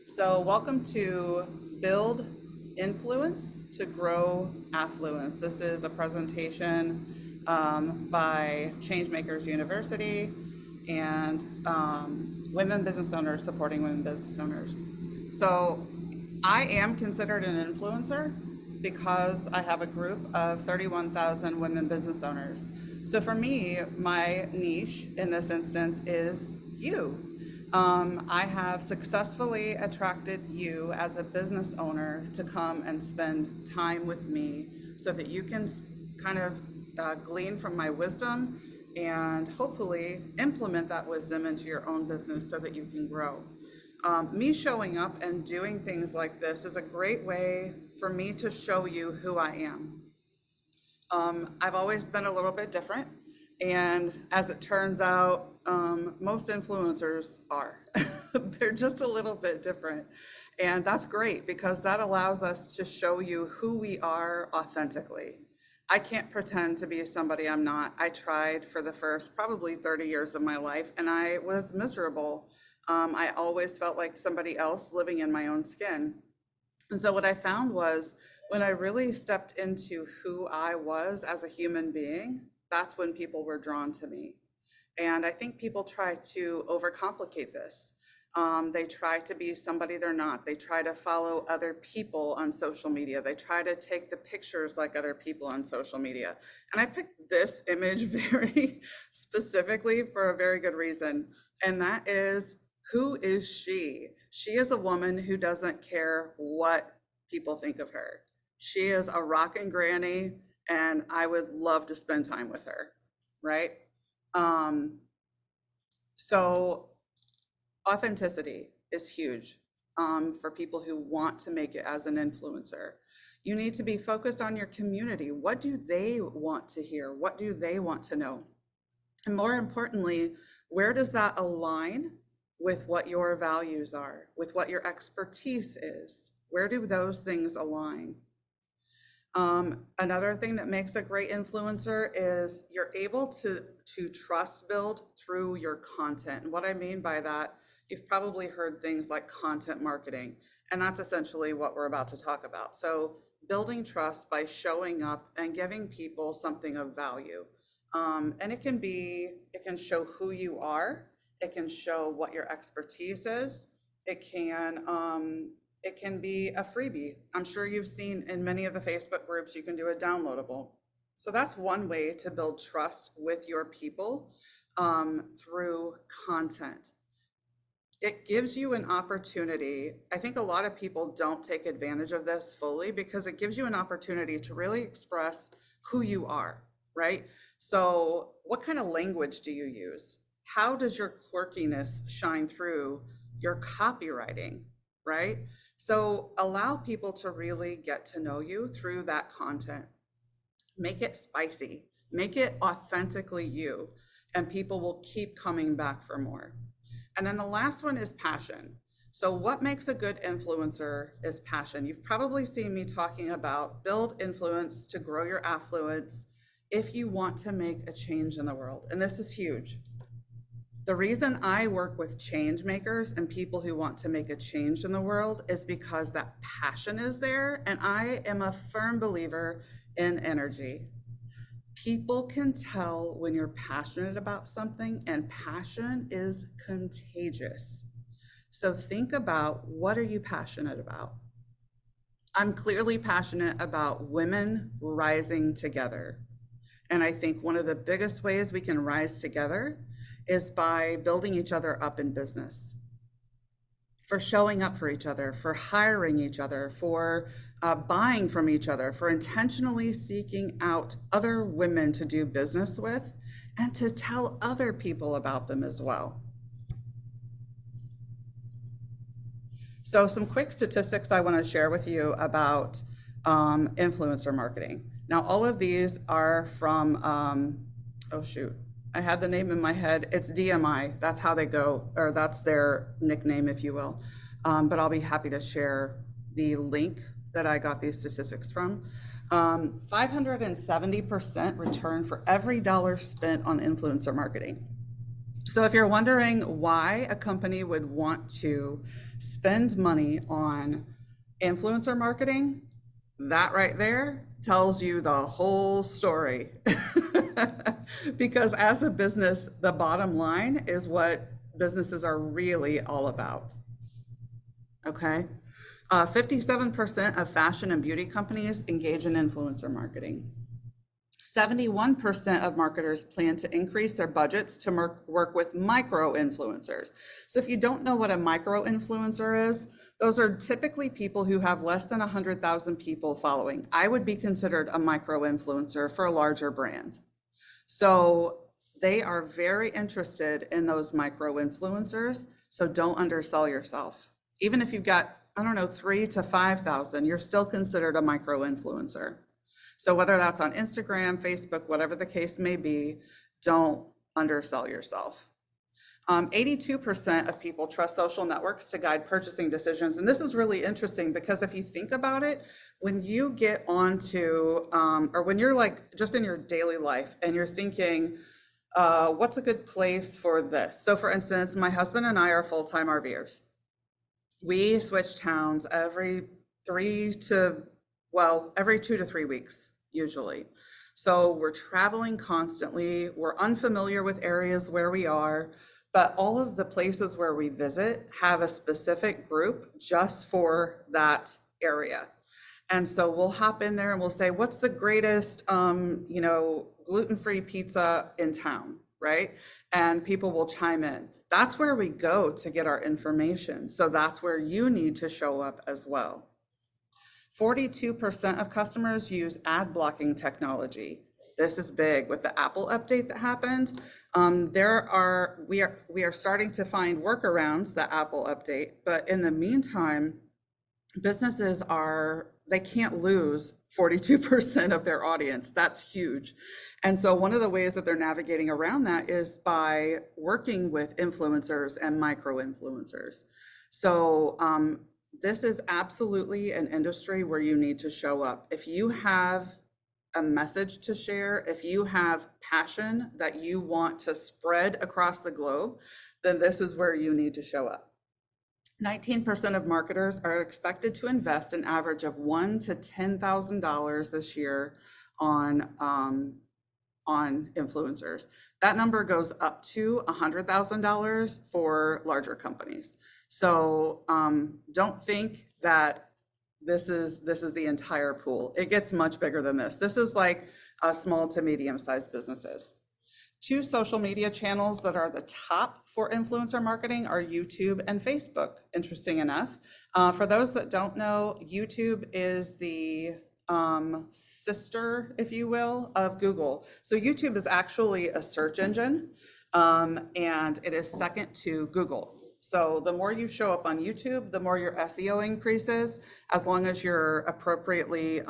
So, welcome to Build Influence to Grow Affluence. This is a presentation by Changemakers University and women business owners supporting women business owners. So, I am considered an influencer because I have a group of 31,000 women business owners. So, for me, my niche in this instance is you. I have successfully attracted you as a business owner to come and spend time with me so that you can kind of glean from my wisdom and hopefully implement that wisdom into your own business so that you can grow. Me showing up and doing things like this is a great way for me to show you who I am. I've always been a little bit different, and as it turns out, most influencers are. They're just a little bit different, and that's great because that allows us to show you who we are authentically. I can't pretend to be somebody I'm not. I tried for the first probably 30 years of my life, and I was miserable. I always felt like somebody else living in my own skin. And so what I found was when I really stepped into who I was as a human being, that's when people were drawn to me. And I think people try to overcomplicate this. They try to be somebody they're not. They try to follow other people on social media. They try to take the pictures like other people on social media. And I picked this image very specifically for a very good reason. And that is, who is she? She is a woman who doesn't care what people think of her. She is a rockin' granny, and I would love to spend time with her, right? So authenticity is huge for people who want to make it as an influencer. You need to be focused on your community. What do they want to hear? What do they want to know? And more importantly, where does that align with what your values are, with what your expertise is? Where do those things align? Another thing that makes a great influencer is you're able to trust build through your content. And what I mean by that, you've probably heard things like content marketing, and that's essentially what we're about to talk about. So building trust by showing up and giving people something of value. And it can show who you are. It can show what your expertise is. It can be a freebie. I'm sure you've seen in many of the Facebook groups, you can do a downloadable. So that's one way to build trust with your people through content. It gives you an opportunity. I think a lot of people don't take advantage of this fully because it gives you an opportunity to really express who you are, right? So what kind of language do you use? How does your quirkiness shine through your copywriting, right? So allow people to really get to know you through that content. Make it spicy, make it authentically you, and people will keep coming back for more. And then the last one is passion. So what makes a good influencer is passion. You've probably seen me talking about build influence to grow your affluence if you want to make a change in the world. And this is huge. The reason I work with change makers and people who want to make a change in the world is because that passion is there. And I am a firm believer in energy. People can tell when you're passionate about something, and passion is contagious. So think about, what are you passionate about? I'm clearly passionate about women rising together. And I think one of the biggest ways we can rise together is by building each other up in business, for showing up for each other, for hiring each other, for buying from each other, for intentionally seeking out other women to do business with and to tell other people about them as well. So some quick statistics I want to share with you about influencer marketing. Now, all of these are from, oh shoot, I had the name in my head. It's DMI. That's how they go, or that's their nickname, if you will. But I'll be happy to share the link that I got these statistics from. 570% return for every dollar spent on influencer marketing. So if you're wondering why a company would want to spend money on influencer marketing, that right there tells you the whole story. Because as a business, the bottom line is what businesses are really all about. Okay? 57% of fashion and beauty companies engage in influencer marketing. 71% of marketers plan to increase their budgets to work with micro influencers. So if you don't know what a micro influencer is, those are typically people who have less than 100,000 people following. I would be considered a micro influencer for a larger brand. So they are very interested in those micro influencers. So don't undersell yourself. Even if you've got, I don't know, 3 to 5,000, you're still considered a micro influencer. So whether that's on Instagram, Facebook, whatever the case may be, don't undersell yourself. 82% of people trust social networks to guide purchasing decisions. And this is really interesting because if you think about it, when you get onto, or when you're like just in your daily life and you're thinking, what's a good place for this? So for instance, my husband and I are full-time RVers. We switch towns every 2 to 3 weeks, usually. So we're traveling constantly. We're unfamiliar with areas where we are, but all of the places where we visit have a specific group just for that area. And so we'll hop in there and we'll say, what's the greatest, gluten-free pizza in town, right? And people will chime in. That's where we go to get our information. So that's where you need to show up as well. 42% of customers use ad blocking technology. This is big with the Apple update that happened. We are starting to find workarounds, the Apple update, but in the meantime, businesses they can't lose 42% of their audience. That's huge. And so one of the ways that they're navigating around that is by working with influencers and micro influencers. So this is absolutely an industry where you need to show up. If you have a message to share, if you have passion that you want to spread across the globe, then this is where you need to show up. 19% of marketers are expected to invest an average of $1,000 to $10,000 this year on influencers. That number goes up to $100,000 for larger companies. So don't think that this is the entire pool. It gets much bigger than this. This is like small to medium-sized businesses. 2 social media channels that are the top for influencer marketing are YouTube and Facebook, interesting enough. For those that don't know, YouTube is the sister, if you will, of Google. So YouTube is actually a search engine, and it is second to Google. So the more you show up on YouTube, the more your SEO increases, as long as you're appropriately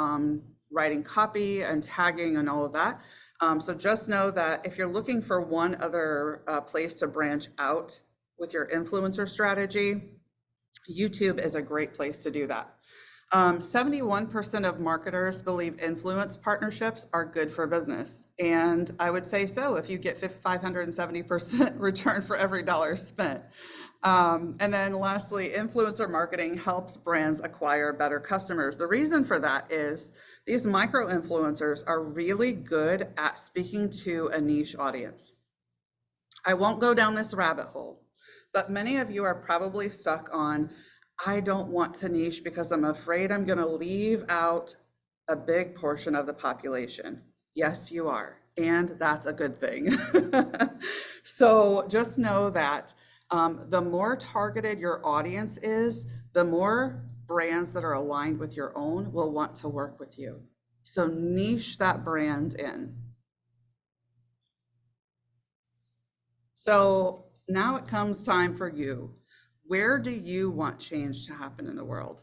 writing copy and tagging and all of that. So just know that if you're looking for one other place to branch out with your influencer strategy, YouTube is a great place to do that. 71% of marketers believe influence partnerships are good for business. And I would say so if you get 570% return for every dollar spent. And then lastly, influencer marketing helps brands acquire better customers. The reason for that is these micro influencers are really good at speaking to a niche audience. I won't go down this rabbit hole, but many of you are probably stuck on, I don't want to niche because I'm afraid I'm going to leave out a big portion of the population. Yes, you are. And that's a good thing. So just know that the more targeted your audience is, the more brands that are aligned with your own will want to work with you. So niche that brand in. So now it comes time for you. Where do you want change to happen in the world?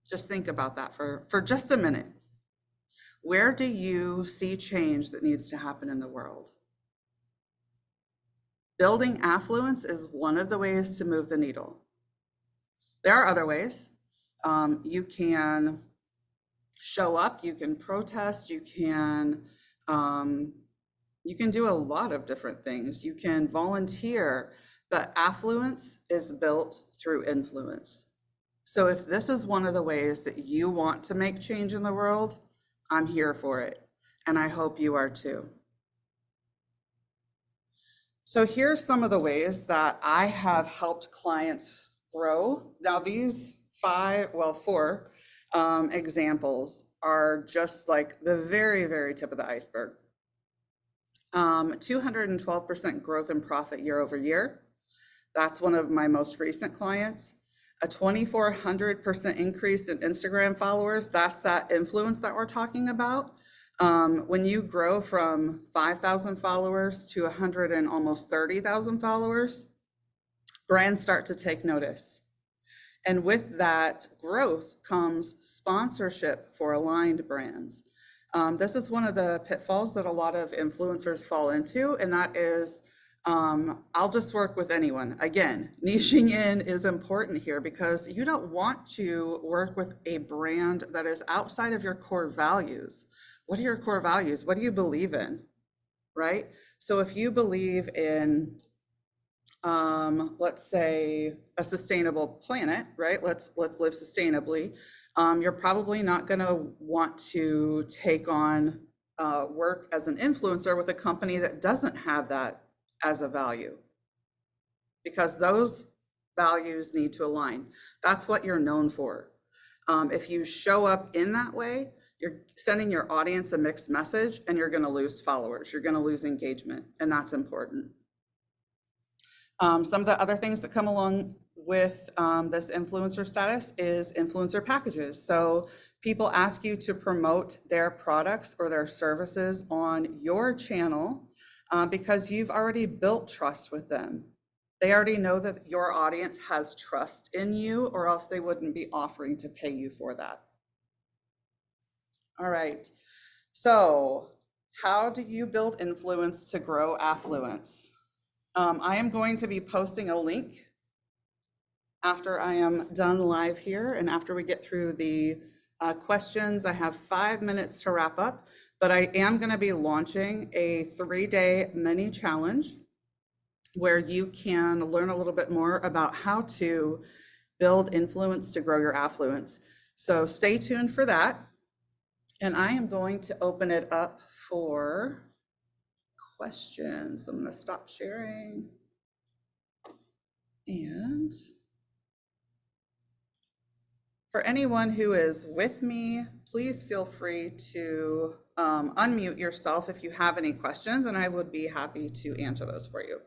Just think about that for just a minute. Where do you see change that needs to happen in the world? Building affluence is one of the ways to move the needle. There are other ways. You can show up, you can protest, you can You can do a lot of different things. You can volunteer, but affluence is built through influence. So if this is one of the ways that you want to make change in the world, I'm here for it. And I hope you are too. So here's some of the ways that I have helped clients grow. Now these four examples are just like the very, very tip of the iceberg. 212% growth in profit year over year. That's one of my most recent clients. A 2,400% increase in Instagram followers. That's that influence that we're talking about. When you grow from 5,000 followers to 100 and almost 30,000 followers, brands start to take notice. And with that growth comes sponsorship for aligned brands. This is one of the pitfalls that a lot of influencers fall into, and that is, I'll just work with anyone. Again, niching in is important here because you don't want to work with a brand that is outside of your core values. What are your core values? What do you believe in, right? So if you believe in, let's say, a sustainable planet, right? Let's live sustainably. You're probably not going to want to take on work as an influencer with a company that doesn't have that as a value, because those values need to align. That's what you're known for. If you show up in that way, you're sending your audience a mixed message, and you're going to lose followers. You're going to lose engagement, and that's important. Some of the other things that come along with this influencer status is influencer packages. So people ask you to promote their products or their services on your channel because you've already built trust with them. They already know that your audience has trust in you, or else they wouldn't be offering to pay you for that. All right, so how do you build influence to grow affluence? I am going to be posting a link after I am done live here, and after we get through the questions. I have 5 minutes to wrap up, but I am going to be launching a 3-day mini challenge where you can learn a little bit more about how to build influence to grow your affluence. So stay tuned for that. And I am going to open it up for questions. I'm going to stop sharing. And for anyone who is with me, please feel free to unmute yourself if you have any questions, and I would be happy to answer those for you.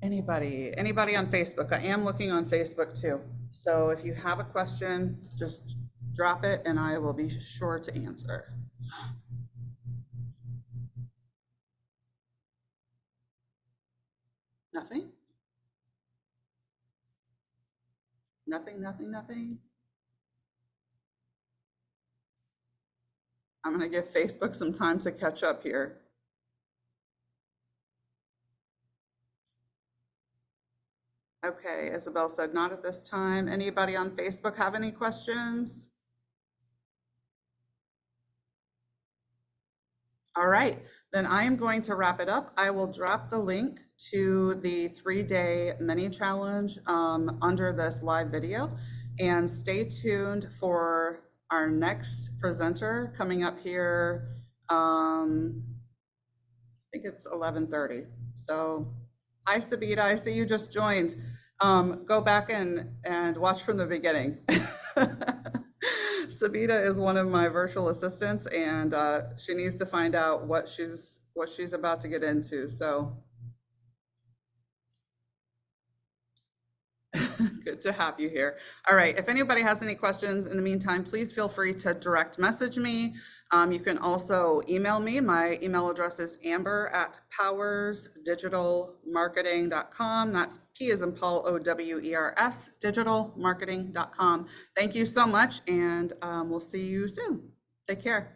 Anybody on Facebook? I am looking on Facebook too. So if you have a question, just drop it and I will be sure to answer. Nothing? Nothing? I'm gonna give Facebook some time to catch up here. Okay, Isabel said not at this time. Anybody on Facebook have any questions? All right, then I am going to wrap it up. I will drop the link to the 3-day mini challenge under this live video, and stay tuned for our next presenter coming up here. I think it's 11:30. So hi, Sabita, I see you just joined. Go back and watch from the beginning. Sabita is one of my virtual assistants, and she needs to find out what she's about to get into. So good to have you here. All right, if anybody has any questions in the meantime, please feel free to direct message me. You can also email me. My email address is amber@powersdigitalmarketing.com. That's P as in Paul, OWERS, digitalmarketing.com. Thank you so much, and we'll see you soon. Take care.